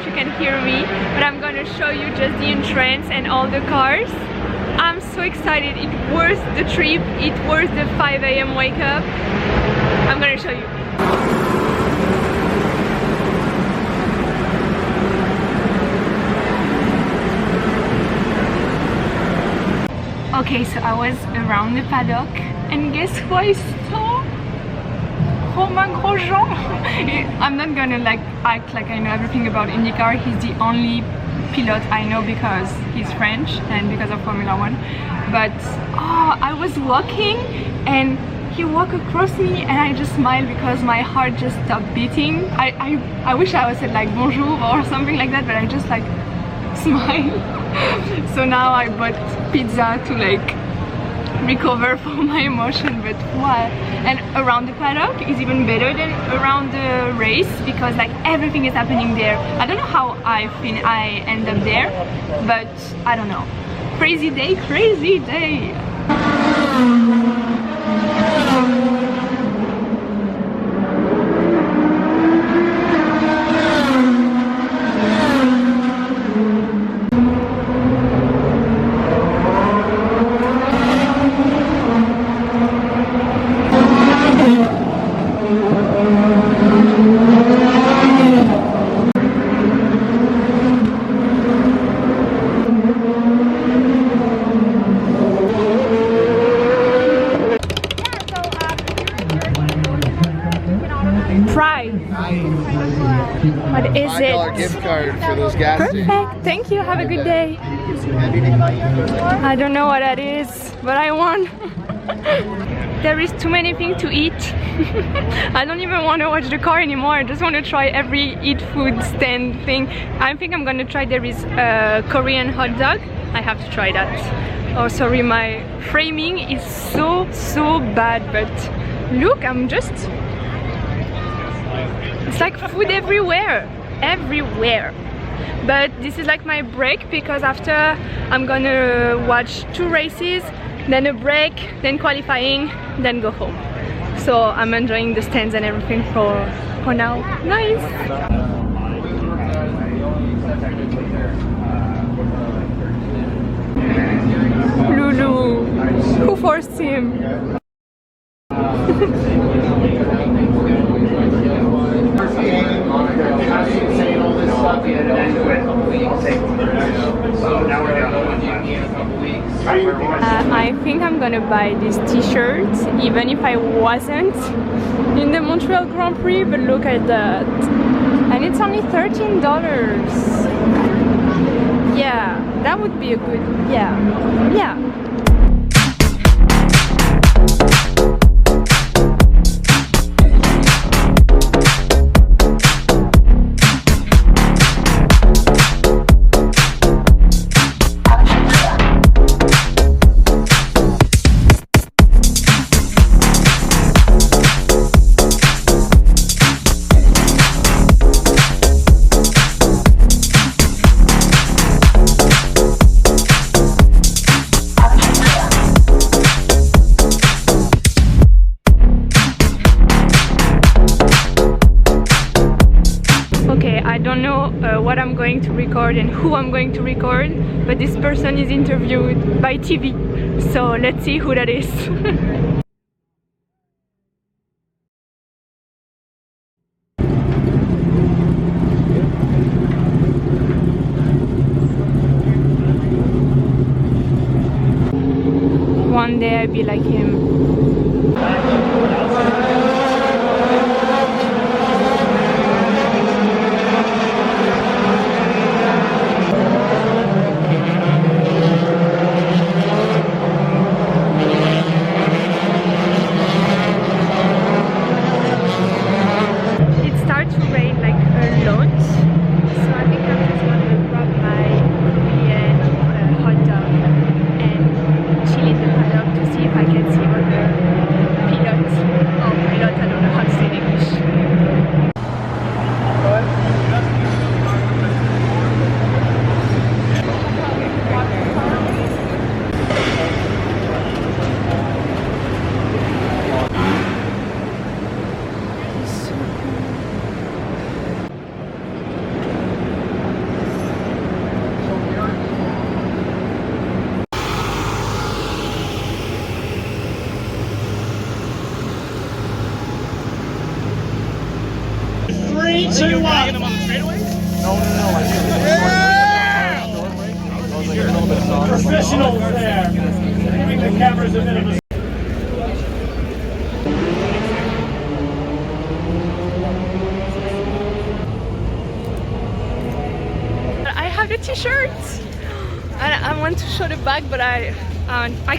you can hear me, but I'm gonna show you just the entrance and all the cars. I'm so excited. It worth the trip. It worth the 5 a.m. wake up. I'm gonna show you. Okay, so I was around the paddock and guess who I saw? Romain Grosjean. I'm not gonna like act like I know everything about IndyCar. He's the only pilot I know because he's French and because of Formula 1. But oh, I was walking and he walked across me and I just smiled because my heart just stopped beating. I wish I was said like bonjour or something like that, but I just like smiled. So now I bought pizza to like recover from my emotion, but wow. And around the paddock is even better than around the race because like everything is happening there. I don't know how I end up there, but I don't know. Crazy day, crazy day. What is it? $5 gift card for those gas stations. Perfect. Thank you. Have a good day. I don't know what that is, but I want. There is too many things to eat. I don't even want to watch the car anymore. I just want to try every eat food stand thing. I think I'm gonna try. There is a Korean hot dog. I have to try that. Oh, sorry, my framing is so bad. But look, I'm just. It's like food everywhere. But this is like my break because after I'm gonna watch 2 races, then a break, then qualifying, then go home. So I'm enjoying the stands and everything for now. Nice. Lulu, who forced him? I think I'm gonna buy this t-shirt even if I wasn't in the Montreal Grand Prix, but look at that, and it's only $13. Yeah, that would be a good, yeah. I don't know what I'm going to record and who I'm going to record, but this person is interviewed by TV, so let's see who that is. One day I'll be like him. I can see what 3, 2, 1. No. Professionals there. Bring the cameras a minute. I have the t-shirt and I want to show the back, but I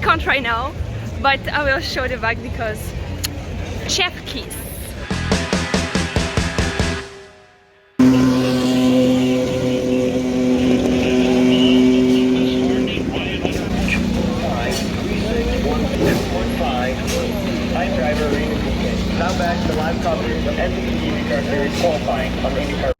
can't right now, but I will show the back because chef kiss. Now back to live coverage of INDY CAR Series qualifying on the INDY CAR.